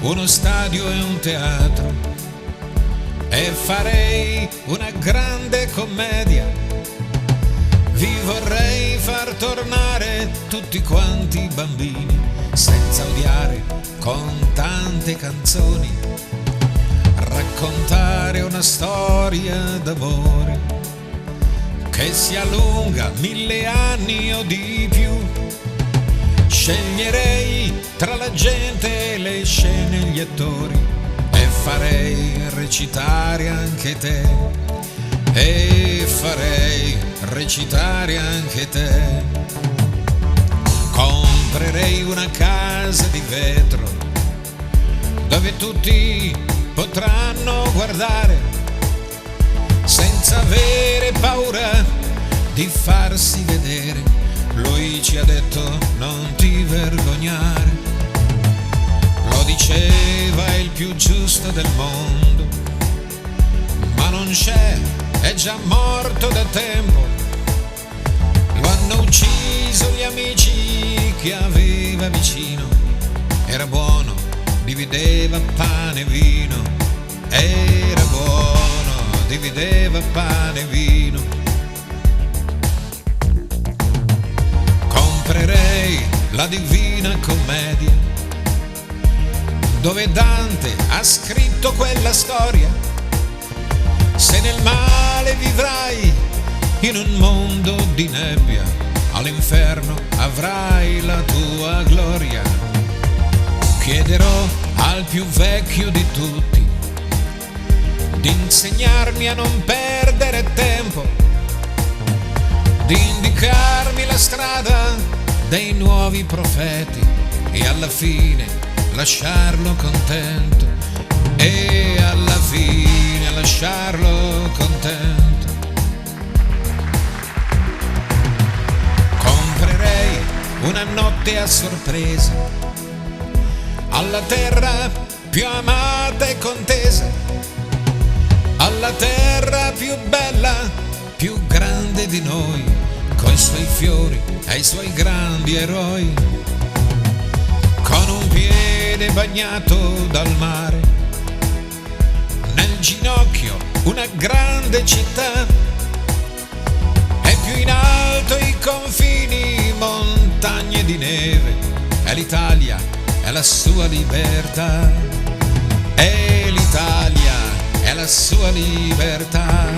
uno stadio e un teatro e farei una grande commedia. Vi vorrei far tornare tutti quanti bambini, senza odiare, con tante canzoni, raccontare una storia d'amore che sia lunga 1000 anni o di più. Sceglierei tra la gente e le scene gli attori e farei recitare anche te, e farei recitare anche te. Comprerei una casa di vetro dove tutti potranno guardare senza avere paura di farsi vedere. Lui ci ha detto non ti vergognare, lo diceva il più giusto del mondo, ma non c'è, è già morto da tempo. Lo hanno ucciso gli amici che aveva vicino, era buono, divideva pane e vino, era buono, divideva pane e vino. Comprerei la Divina Commedia, dove Dante ha scritto quella storia. Se nel male vivrai in un mondo di nebbia, all'inferno avrai la tua gloria. Chiederò al più vecchio di tutti di insegnarmi a non perdere tempo, di indicarmi la strada dei nuovi profeti e alla fine lasciarlo contento, e alla fine lasciarlo contento. Comprerei una notte a sorpresa alla terra più amata e contesa, alla terra più bella, più grande di noi, coi suoi fiori e i suoi grandi eroi, con un piede bagnato dal mare, nel ginocchio una grande città, e più in alto i confini, montagne di neve, e l'Italia è la sua libertà, e l'Italia è la sua libertà.